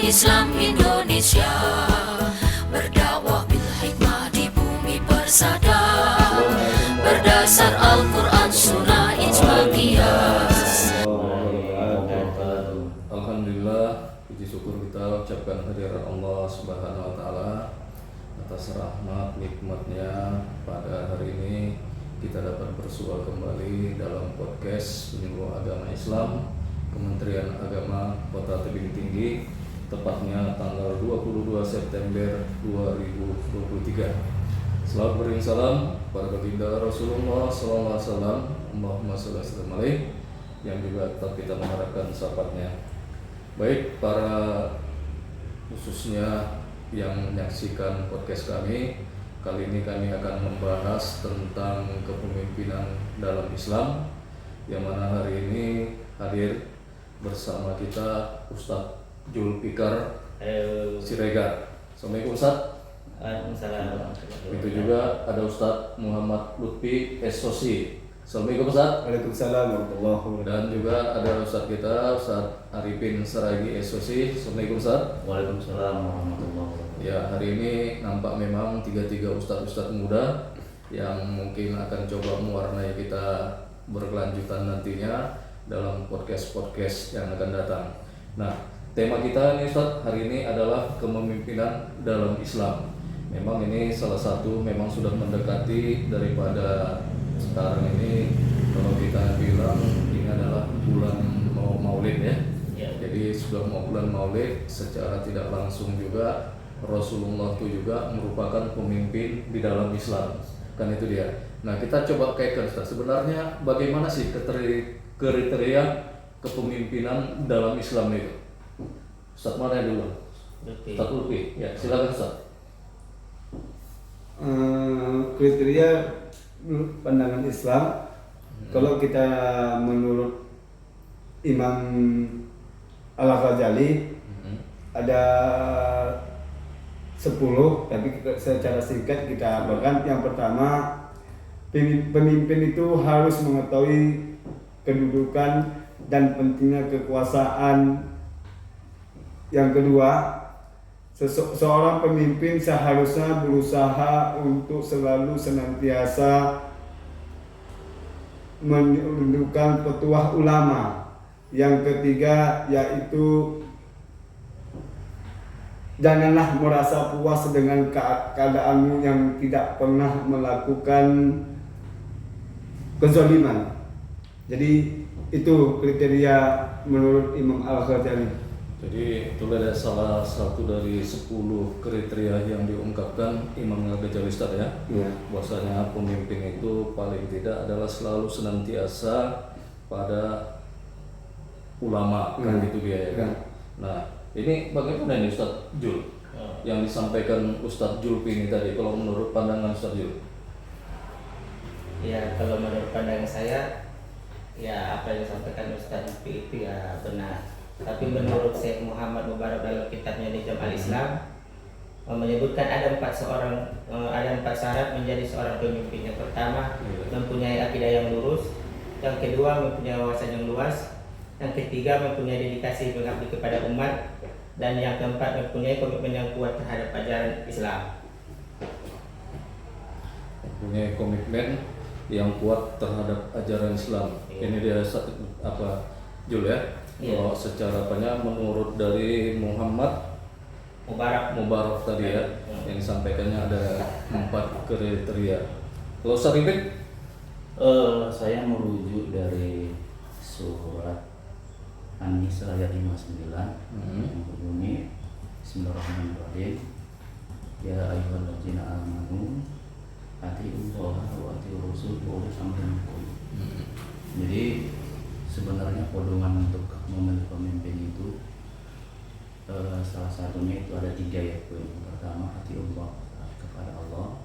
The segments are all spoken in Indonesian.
Islam Indonesia, berdakwah bil hikmah di bumi persada, berdasar Al-Quran Sunnah ijma qiyas. Alhamdulillah, puji syukur kita ucapkan kehadirat Allah Subhanahu wa taala atas rahmat nikmatnya. Pada hari ini kita dapat bersua kembali dalam podcast Penyuluh Agama Islam Kementerian Agama Kota Tebing Tinggi, tepatnya tanggal 22 September 2023. Selamat beriring salam pada baginda Rasulullah SAW, Allahumma sholli alaihi, yang juga tetap kita mengharapkan syafaatnya. Baik, para khususnya yang menyaksikan podcast kami, kali ini kami akan membahas tentang kepemimpinan dalam Islam, yang mana hari ini hadir bersama kita Ustadz Zulfikar Siregar. Assalamualaikum Ustadz. Waalaikumsalam. Itu juga ada Ustadz Muhammad Lutfi Esosi. Assalamualaikum Ustadz. Waalaikumsalam warahmatullahi wabarakatuh. Dan juga ada Ustadz kita, Ustadz Arifin Saragi Esosi. Assalamualaikum Ustadz. Waalaikumsalam warahmatullahi wabarakatuh. Ya, hari ini nampak memang tiga Ustadz muda yang mungkin akan coba mewarnai kita berkelanjutan nantinya dalam podcast yang akan datang. Nah, tema kita nih Ustadz hari ini adalah kepemimpinan dalam Islam. Memang ini salah satu memang sudah mendekati daripada sekarang ini, kalau kita bilang ini adalah bulan Maulid ya. Jadi sudah mau bulan Maulid, secara tidak langsung juga Rasulullah itu juga merupakan pemimpin di dalam Islam. Kan itu dia. Nah, kita coba kaitkan Ustaz, sebenarnya bagaimana sih kriteria kepemimpinan dalam Islam itu? Ustaz mana yang dulu? Ustaz Lutfi. Ya, silakan Ustaz. Kriteria pandangan Islam, kalau kita menurut Imam Al-Ghazali ada 10, tapi secara singkat kita bahkan yang pertama, pemimpin itu harus mengetahui kedudukan dan pentingnya kekuasaan. Yang kedua, seorang pemimpin seharusnya berusaha untuk selalu senantiasa menundukkan petuah ulama. Yang ketiga yaitu janganlah merasa puas dengan keadaanmu yang tidak pernah melakukan kezaliman. Jadi itu kriteria menurut Imam Al-Ghazali. Jadi itulah ada salah satu dari 10 kriteria yang diungkapkan Imam Al-Ghazali Ustaz ya. Bahwasanya pemimpin itu paling tidak adalah selalu senantiasa pada ulama, kan gitu dia ya kan. Nah, ini bagaimana ini Ustaz Jul? Yang disampaikan Ustaz Julfi ini tadi, kalau menurut pandangan Ustaz Jul? Ya, kalau menurut pandangan saya, ya apa yang disampaikan Ustaz Julfi itu ya benar. Tapi menurut Syekh Muhammad Mubarak dalam kitabnya Nizam Al-Islam menyebutkan ada empat syarat menjadi seorang pemimpin. Yang pertama, mempunyai akidah yang lurus. Yang kedua, mempunyai wawasan yang luas. Yang ketiga, mempunyai dedikasi mengabdi kepada umat. Dan yang keempat, mempunyai komitmen yang kuat terhadap ajaran Islam. Mempunyai komitmen yang kuat terhadap ajaran Islam. Ini dia apa Jul ya? Kalau secara banyak menurut dari Muhammad Mubarak tadi ya, yang disampaikannya ada 4 kriteria. Kalau Ustaz Rifin? Saya merujuk dari surat An-Nisa ayat 59 yang berbunyi Bismillahirrahmanirrahim. Ya ayyuhalladzina amanu atiiullaha wa atiiur rasul wa ulil amri minkum. Jadi sebenarnya pedoman untuk memilih pemimpin itu salah satunya itu ada 3 ya. Yang pertama, atiiullah, taat kepada Allah,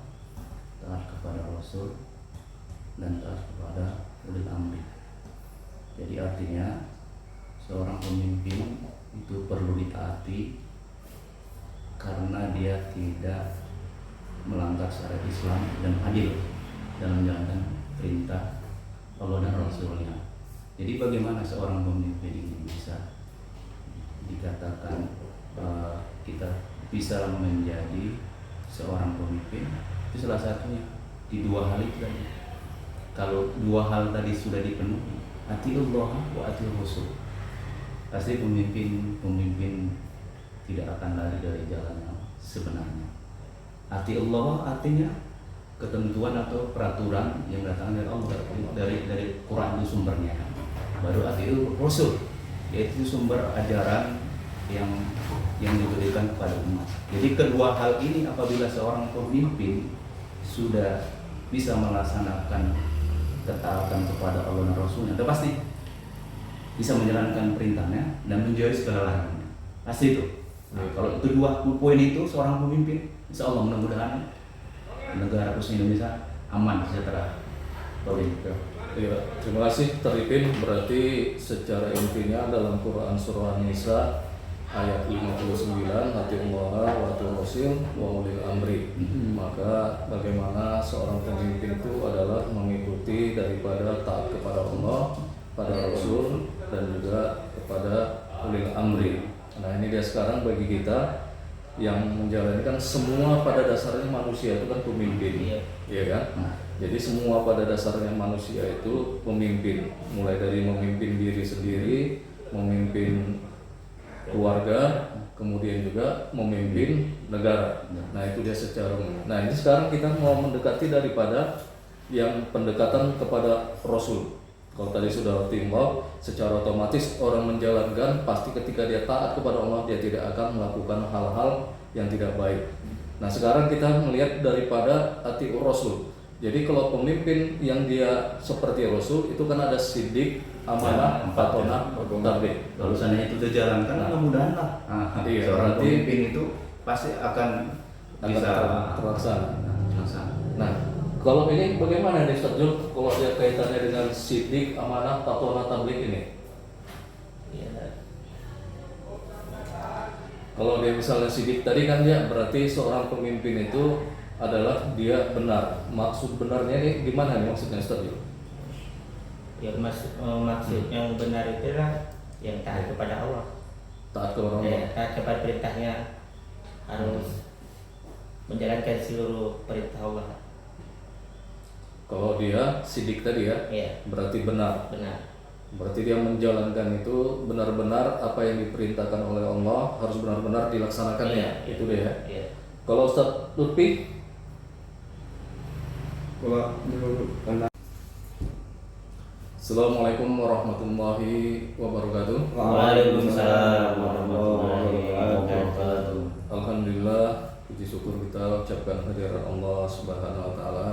taat kepada Rasul, dan taat kepada ulil amri. Jadi artinya seorang pemimpin itu perlu ditaati karena dia tidak melanggar syariat Islam dan adil dalam menjalankan perintah Allah dan Rasulnya. Jadi bagaimana seorang pemimpin ini bisa dikatakan kita bisa menjadi seorang pemimpin itu salah satunya di dua hal itu tadi. Kalau dua hal tadi sudah dipenuhi, atiullah wa atiur rasul, pasti pemimpin tidak akan lari dari jalan yang sebenarnya. Atiullah artinya ketentuan atau peraturan yang datang dari Allah, dari Quran itu sumbernya. Baru atiur rasul, yaitu sumber ajaran yang diberikan kepada umat. Jadi kedua hal ini apabila seorang pemimpin sudah bisa melaksanakan ketaatan kepada Allah dan Rasulnya, itu pasti bisa menjalankan perintahnya dan menjauhi segala larangannya. Pasti itu. Nah, kalau itu dua poin itu seorang pemimpin, insya Allah mudah-mudahan negara khususnya Indonesia aman, sejahtera. Ya, terima kasih Teripin. Berarti secara intinya dalam Quran surah An-Nisa ayat 59, atiullah wa atiur rasul wa ulil amri. Maka bagaimana seorang pemimpin itu adalah mengikuti daripada taat kepada Allah, pada Rasul, dan juga kepada ulil amri. Nah, ini dia sekarang bagi kita yang menjalankan semua pada dasarnya manusia itu kan pemimpin, ya kan? Jadi semua pada dasarnya manusia itu pemimpin, mulai dari memimpin diri sendiri, memimpin keluarga, kemudian juga memimpin negara. Nah, itu dia secara umum. Nah, ini sekarang kita mau mendekati daripada yang pendekatan kepada Rasul. Kalau tadi sudah timbal, secara otomatis orang menjalankan pasti ketika dia taat kepada Allah, dia tidak akan melakukan hal-hal yang tidak baik. Nah, sekarang kita melihat daripada atiur Rasul. Jadi kalau pemimpin yang dia seperti Rasul itu kan ada sidik, amanah, fatonah, tabligh. Kalau seandainya itu dijalankan, mudah-mudahan lah. Iya, Seorang berarti pemimpin itu pasti akan bisa terlaksana. terlaksana. Nah, kalau ini bagaimana nih Ustaz Jul? Kalau dia kaitannya dengan sidik, amanah, fatonah, tabligh ini? Ya, Kalau dia misalnya sidik tadi kan dia berarti seorang pemimpin itu adalah dia benar. Maksud benarnya ini gimana nih maksudnya Ustaz Jul? ya maksud yang benar itu lah yang taat kepada Allah. Taat kepada Allah. Taat kepada perintahnya, harus menjalankan seluruh perintah Allah. Kalau dia sidik tadi ya, berarti benar. Benar. Berarti dia menjalankan itu benar-benar apa yang diperintahkan oleh Allah harus benar-benar dilaksanakannya. Itu dia. Iya. Kalau Ustaz Lutfi, Kalau menurut anda, Assalamualaikum warahmatullahi wabarakatuh. Waalaikumsalam warahmatullahi wabarakatuh. Alhamdulillah, puji syukur kita ucapkan kehadirat Allah Subhanahu wa taala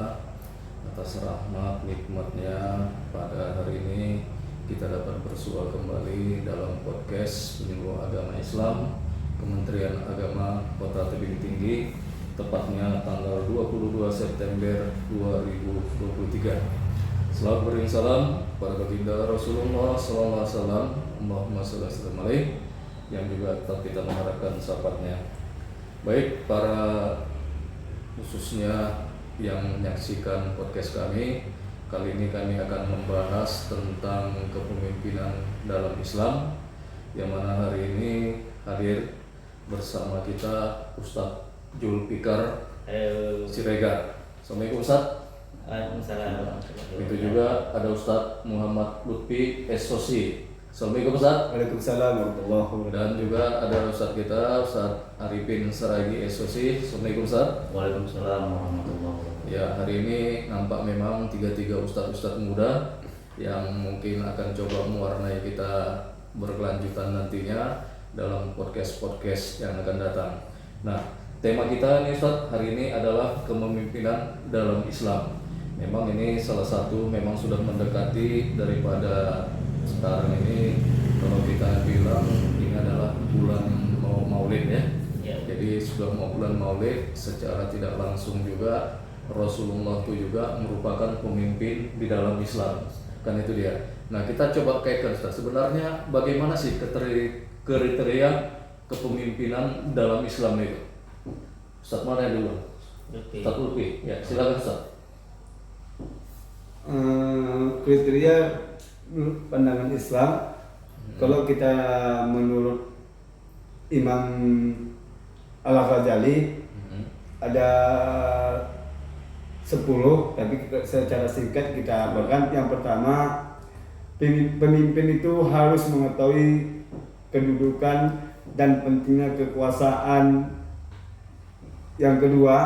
atas rahmat nikmatnya pada hari ini kita dapat bersua kembali dalam podcast Penyuluh Agama Islam Kementerian Agama Kota Tebing Tinggi, tepatnya tanggal 22 September 2023. Selamat beriring salam pada baginda Rasulullah SAW, Allahumma sholli alaihi, yang juga tetap kita mengharapkan syafaatnya. Baik para khususnya yang menyaksikan podcast kami, kali ini kami akan membahas tentang kepemimpinan dalam Islam, yang mana hari ini hadir bersama kita Ustadz Julfikar Siregar. Assalamualaikum Ustadz. Waalaikumsalam. Itu juga ada Ustadz Muhammad Lutfi Esosi. Assalamualaikum Ustadz. Waalaikumsalam warahmatullahi wabarakatuh. Dan juga ada Ustadz kita Ustadz Arifin Saragi Esosi. Assalamualaikum Ustadz. Waalaikumsalam warahmatullahi wabarakatuh. Ya, hari ini nampak memang tiga ustadz muda yang mungkin akan coba mewarnai kita berkelanjutan nantinya dalam podcast yang akan datang. Nah, tema kita nih Ustadz hari ini adalah kepemimpinan dalam Islam. Memang ini salah satu memang sudah mendekati daripada sekarang ini, kalau kita bilang ini adalah bulan Maulid ya. Jadi sudah mau bulan Maulid, secara tidak langsung juga Rasulullah itu juga merupakan pemimpin di dalam Islam. Kan itu dia. Nah, kita coba kaitkan Ustaz. Sebenarnya bagaimana sih kriteria kepemimpinan dalam Islam itu? Ustaz mana yang dulu? Ustaz Lutfi. Ya, silakan Ustaz. Kriteria pandangan Islam, kalau kita menurut Imam Al-Ghazali ada 10, tapi secara singkat kita bahkan yang pertama, pemimpin itu harus mengetahui kedudukan dan pentingnya kekuasaan. Yang kedua,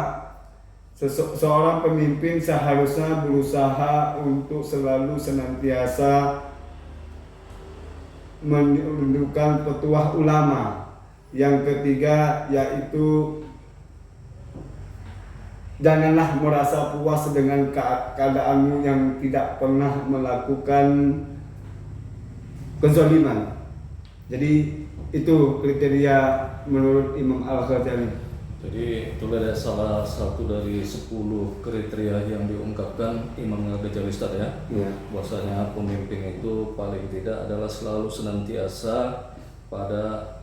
seorang pemimpin seharusnya berusaha untuk selalu senantiasa menundukkan petuah ulama. Yang ketiga yaitu janganlah merasa puas dengan keadaanmu yang tidak pernah melakukan kezaliman. Jadi itu kriteria menurut Imam Al-Ghazali. Jadi itulah salah satu dari 10 kriteria yang diungkapkan Imam Al-Ghazali Ustaz ya. Bahwasanya pemimpin itu paling tidak adalah selalu senantiasa pada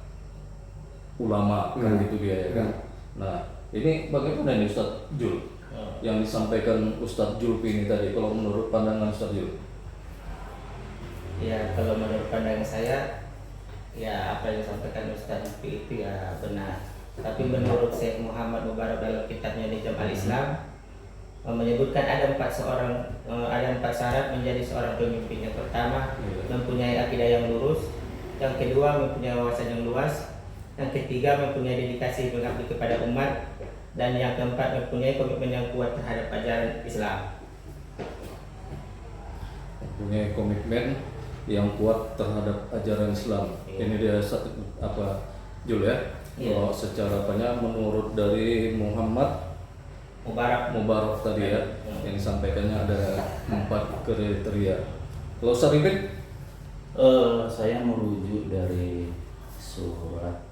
ulama kan gitu dia ya kan. Nah, ini bagaimana ini Ustaz Jul? Yang disampaikan Ustaz Julfi ini tadi, kalau menurut pandangan Ustaz Jul? Ya, kalau menurut pandangan saya, ya apa yang disampaikan Ustaz Julfi itu ya benar. Tapi menurut Syekh Muhammad Mubarak dalam kitabnya Nizam Al-Islam menyebutkan ada empat syarat menjadi seorang pemimpin. Yang pertama, mempunyai akidah yang lurus. Yang kedua, mempunyai wawasan yang luas. Yang ketiga, mempunyai dedikasi mengabdi kepada umat. Dan yang keempat, mempunyai komitmen yang kuat terhadap ajaran Islam. Mempunyai komitmen yang kuat terhadap ajaran Islam. Ini dia apa Jul ya? Kalau secara banyak menurut dari Muhammad Mubarak tadi ya, yang disampaikannya ada 4 kriteria. Kalau Ustaz Rifin? Saya merujuk dari surat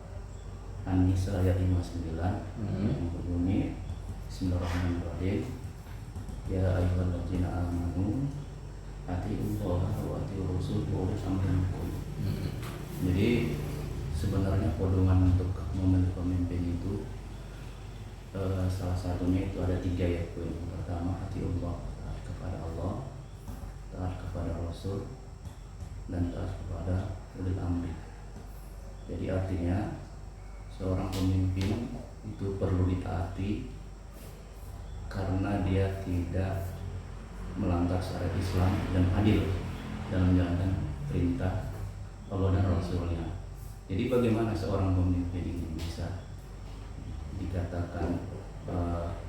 An-Nisa ayat 59 yang berbunyi Bismillahirrahmanirrahim. Ya ayyuhalladzina amanu atiiullaha wa atiiur rasul wa ulil amri minkum. Jadi sebenarnya pedoman untuk memilih pemimpin itu salah satunya itu ada 3 ya. Poin yang pertama, atiiullah, taat kepada Allah, taat kepada Rasul, dan taat kepada ulil amri. Jadi artinya seorang pemimpin itu perlu ditaati karena dia tidak melanggar syariat Islam dan adil dalam menjalankan perintah Allah dan Rasulnya. Jadi bagaimana seorang pemimpin ini bisa dikatakan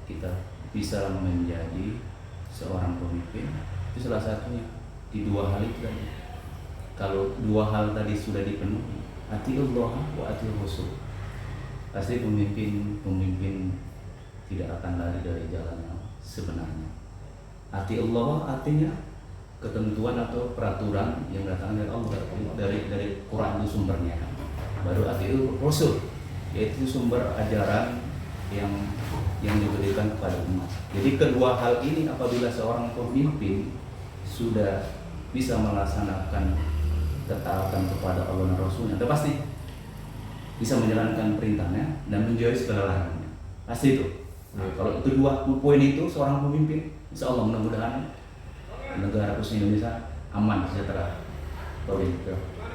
kita bisa menjadi seorang pemimpin? Itu salah satunya di 2 hal itu tadi. Kalau 2 hal tadi sudah dipenuhi, atiullah wa atiur rasul, pasti pemimpin tidak akan lari dari jalan yang sebenarnya. Atiullah artinya ketentuan atau peraturan yang datang dari Allah, dari Quran itu sumbernya. Baru atiur rasul, yaitu sumber ajaran yang diberikan kepada umat. Jadi kedua hal ini apabila seorang pemimpin sudah bisa melaksanakan ketaatan kepada Allah dan Rasulnya, itu pasti bisa menjalankan perintahnya dan menjauhi segala larangannya. Pasti itu. Nah, kalau itu 2 poin itu seorang pemimpin, insya Allah mudah-mudahan negara khususnya Indonesia aman, sejahtera.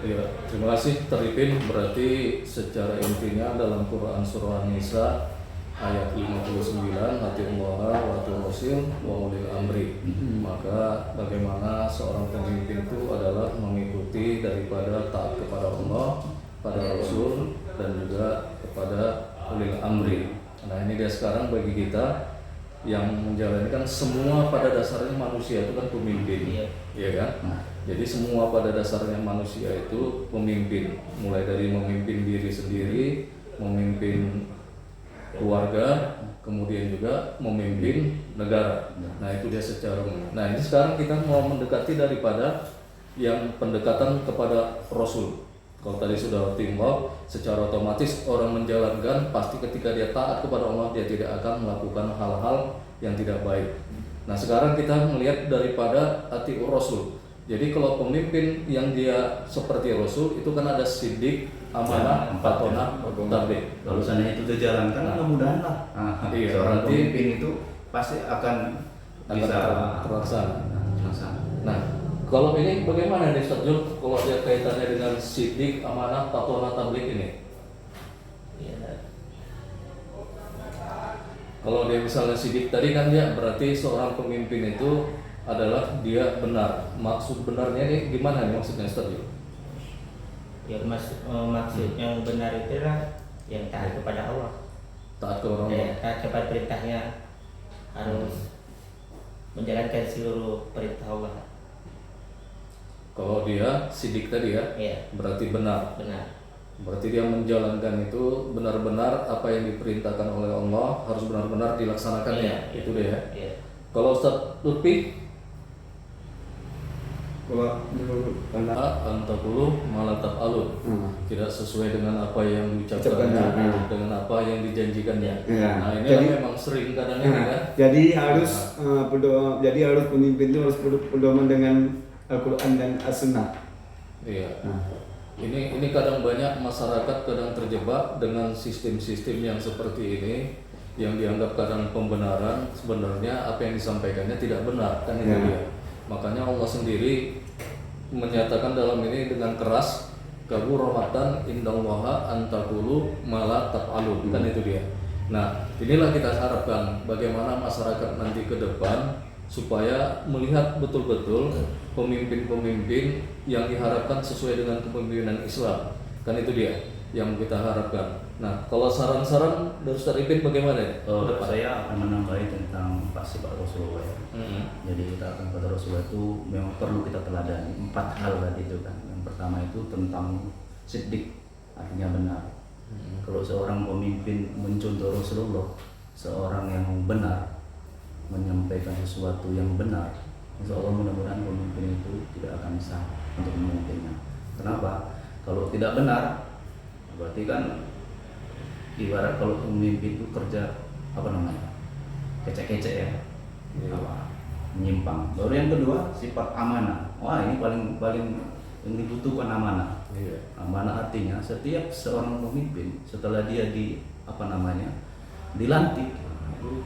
Ya, terima kasih Teripin. Berarti secara intinya dalam Quran surah An-Nisa ayat 59, atiullaha wa atiur rasul wa ulil amri. Maka bagaimana seorang pemimpin itu adalah mengikuti daripada taat kepada Allah, pada Rasul, dan juga kepada ulil amri. Nah, ini dia sekarang bagi kita yang menjalankan semua pada dasarnya manusia itu kan pemimpin, ya kan? Jadi semua pada dasarnya manusia itu pemimpin, mulai dari memimpin diri sendiri, memimpin keluarga, kemudian juga memimpin negara. Nah, itu dia secara umum. Nah, ini sekarang kita mau mendekati daripada yang pendekatan kepada Rasul. Kalau tadi sudah timbal, secara otomatis orang menjalankan pasti ketika dia taat kepada Allah, dia tidak akan melakukan hal-hal yang tidak baik. Nah, sekarang kita melihat daripada atiur rasul. Jadi kalau pemimpin yang dia seperti Rasul itu kan ada sidik, amanah, patonah, tabligh. Kalau seandainya itu dijalankan, mudah-mudahan lah. Iya, Seorang berarti pemimpin itu pasti akan bisa terlaksana. terlaksana. Nah, kalau ini bagaimana nih Ustaz Jul? Kalau ada kaitannya dengan sidik, amanah, patonah, tabligh ini? Ya, Kalau dia misalnya sidik tadi kan dia berarti seorang pemimpin itu adalah dia benar. Maksud benarnya ini gimana nih maksudnya Ustaz? Ya maksud yang benar itu lah yang taat kepada Allah. Taat kepada Allah. Taat kepada perintahnya, harus menjalankan seluruh perintah Allah. Kalau dia sidik tadi ya, Iya. berarti benar. Benar. Berarti dia menjalankan itu benar-benar apa yang diperintahkan oleh Allah harus benar-benar dilaksanakannya. Iya. Itu dia. Iya. Kalau Ustaz Lutfi, Kalau karena antakulu malah alun, tidak sesuai dengan apa yang diucapkannya, Ucapkannya. dengan apa yang dijanjikannya. Iya. Nah ini Jadi- memang sering kadang ini kan. jadi harus jadi harus pemimpin itu harus berpedoman dengan Al-Quran dan As-Sunnah. Iya. Ini kadang banyak masyarakat kadang terjebak dengan sistem-sistem yang seperti ini yang dianggap kadang pembenaran, sebenarnya apa yang disampaikannya tidak benar kan itu Ya. dia. Makanya Allah sendiri menyatakan dalam ini dengan keras, kaburatan indallaha antakulu malah taf'alun kan itu dia. Nah, inilah kita harapkan bagaimana masyarakat nanti ke depan supaya melihat betul-betul pemimpin-pemimpin yang diharapkan sesuai dengan kepemimpinan Islam. Kan itu dia yang kita harapkan. Nah, kalau saran-saran dari Ustaz Ipin bagaimana ya? Saya akan menambahi tentang sifat Rasulullah ya. Jadi kita akan pada Rasulullah itu memang perlu kita teladani 4 hal tadi itu kan. Yang pertama itu tentang siddiq, artinya benar. Kalau seorang pemimpin mencontoh Rasulullah, seorang yang benar menyampaikan sesuatu yang benar, insya Allah mudah-mudahan pemimpin itu tidak akan sah untuk memimpinnya. Kenapa? Kalau tidak benar, berarti kan ibarat kalau pemimpin itu kerja kecek-kecek ya, menyimpang. Baru yang kedua sifat amanah. Wah ini paling yang dibutuhkan amanah. Iya. Amanah artinya setiap seorang pemimpin setelah dia dilantik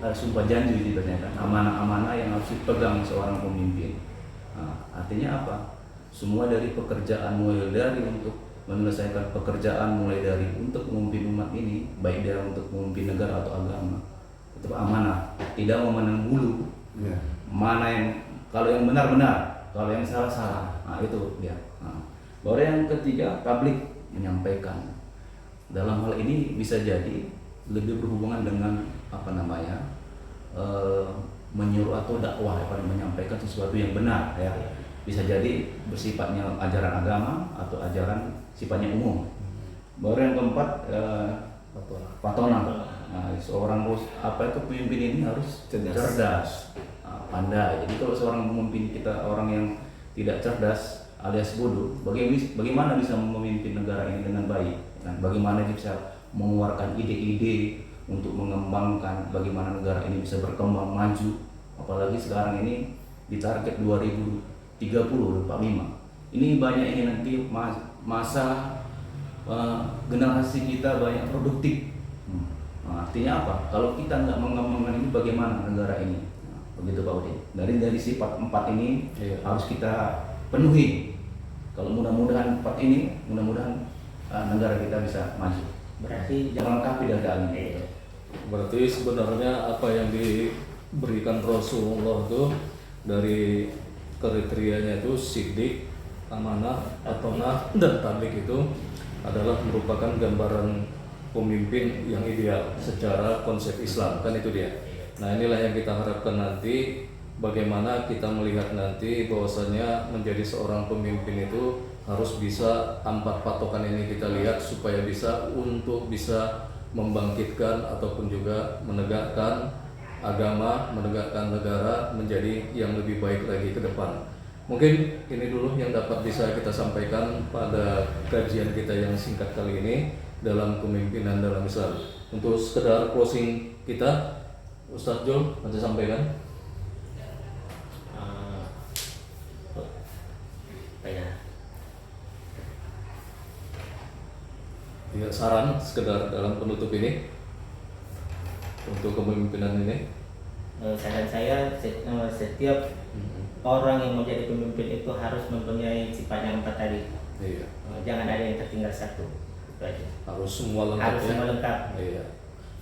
harus sumpah janji ditanyakan amanah-amanah yang harus dipegang seorang pemimpin. Nah, artinya apa? Semua dari pekerjaan mulai dari untuk menyelesaikan pekerjaan mulai dari untuk memimpin umat ini, baik dia untuk memimpin negara atau agama, itu amanah. Tidak memandang bulu. Ya. Mana yang kalau yang benar-benar, kalau yang salah-salah. Nah, itu dia. Nah, baru yang ketiga, publik menyampaikan. Dalam hal ini bisa jadi lebih berhubungan dengan menyuruh atau dakwah, menyampaikan sesuatu yang benar ya. Bisa jadi bersifatnya ajaran agama atau ajaran sifatnya umum. Baru yang keempat, patona. Nah, seorang pemimpin ini harus cerdas, pandai. Jadi kalau seorang pemimpin kita orang yang tidak cerdas alias bodoh, bagaimana bisa memimpin negara ini dengan baik? Dan bagaimana dia bisa mengeluarkan ide-ide untuk mengembangkan bagaimana negara ini bisa berkembang maju, apalagi sekarang ini di target 2030-45. Ini banyak ini nanti masa generasi kita banyak produktif. Nah, artinya apa? Kalau kita nggak mengembangkan ini, bagaimana negara ini? Nah, begitu Pak Udin. Dari sifat 4 ini harus kita penuhi. Kalau mudah-mudahan 4 ini, mudah-mudahan negara kita bisa maju. Berarti Melengkapi dari ini. Berarti sebenarnya apa yang diberikan Rasulullah itu dari kriterianya itu siddiq, amanah, atonah, dan tablik itu adalah merupakan gambaran pemimpin yang ideal secara konsep Islam, kan itu dia. Nah inilah yang kita harapkan nanti, bagaimana kita melihat nanti bahwasanya menjadi seorang pemimpin itu harus bisa 4 patokan ini kita lihat supaya bisa membangkitkan ataupun juga menegakkan agama, menegakkan negara menjadi yang lebih baik lagi ke depan. Mungkin ini dulu yang dapat bisa kita sampaikan pada kajian kita yang singkat kali ini dalam kepemimpinan dalam Islam. Untuk sekedar closing kita, Ustadz Jul nanti sampaikan. Ya, saran sekedar dalam penutup ini untuk kepemimpinan ini. Saran saya setiap orang yang menjadi pemimpin itu harus mempunyai sifat yang 4 tadi. Iya. Jangan ada yang tertinggal satu. Itu aja. Harus semua lengkap. Harus semua lengkap. Iya.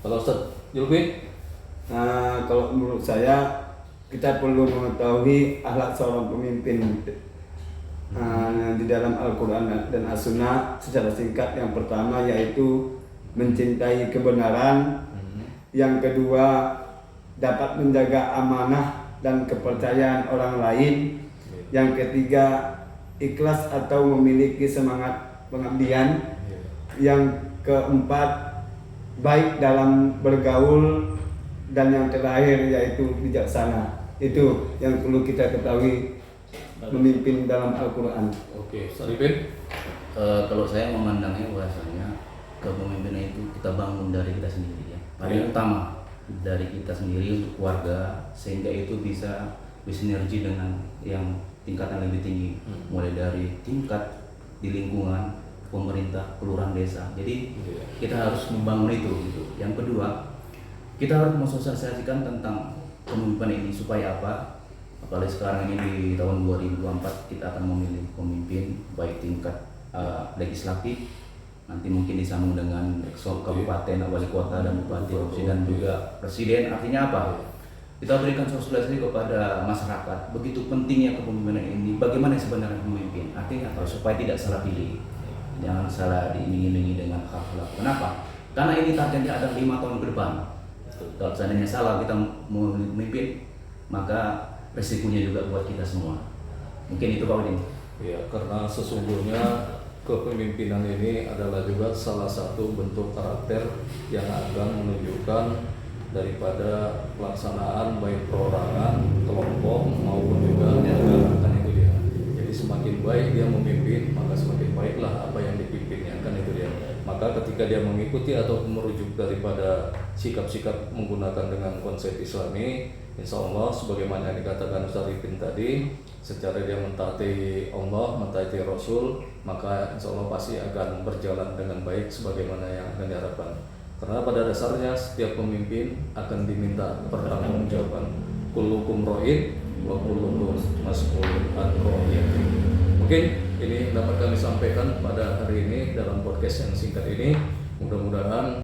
Kalau Ustaz Julfi? Kalau menurut saya kita perlu mengetahui akhlak seorang pemimpin di dalam Al-Quran dan As-Sunnah. Secara singkat, yang pertama yaitu mencintai kebenaran, yang kedua dapat menjaga amanah dan kepercayaan orang lain, yang ketiga ikhlas atau memiliki semangat pengabdian, yang keempat baik dalam bergaul, dan yang terakhir yaitu bijaksana. Itu yang perlu kita ketahui memimpin dalam Al-Quran. Oke, Saripin. Kalau saya memandangnya bahasanya kepemimpinan itu kita bangun dari kita sendiri ya. Paling utama dari kita sendiri untuk keluarga, sehingga itu bisa bersinergi dengan yang tingkatan lebih tinggi, mulai dari tingkat di lingkungan pemerintah, kelurahan, desa. Jadi kita harus membangun itu gitu. Yang kedua, kita harus mensosialisasikan tentang kepemimpinan ini supaya apa? Apalagi sekarang ini di tahun 2024 kita akan memilih pemimpin baik tingkat legislatif, nanti mungkin disambung dengan kabupaten, wali kota dan bupati, dan juga presiden. Artinya apa? Kita berikan sosialisasi kepada masyarakat begitu pentingnya kepemimpinan ini, bagaimana sebenarnya pemimpin. Artinya apa? Supaya tidak salah pilih, jangan salah diiming-imingi dengan akhlak. Kenapa? Karena ini targetnya ada 5 tahun ke depan. Kalau seandainya salah kita memimpin, maka resikonya juga buat kita semua. Mungkin itu Pak Udin. Ya, karena sesungguhnya kepemimpinan ini adalah juga salah satu bentuk karakter yang akan menunjukkan daripada pelaksanaan baik perorangan, kelompok maupun juga negara, kan itu dia. Jadi semakin baik dia memimpin, maka semakin baiklah apa yang dipimpinnya, kan itu dia. Maka ketika dia mengikuti atau merujuk daripada sikap-sikap menggunakan dengan konsep Islami, insya Allah sebagaimana yang dikatakan Ustaz Ripin tadi, secara dia mentaati Allah, mentaati Rasul, maka insya Allah pasti akan berjalan dengan baik sebagaimana yang akan diharapkan. Karena pada dasarnya setiap pemimpin akan diminta pertanggungjawaban. Kullukum ra'in wa kullukum mas'ulun an ra'iyatihi. Mungkin ini dapat kami sampaikan pada hari ini dalam podcast yang singkat ini. Mudah-mudahan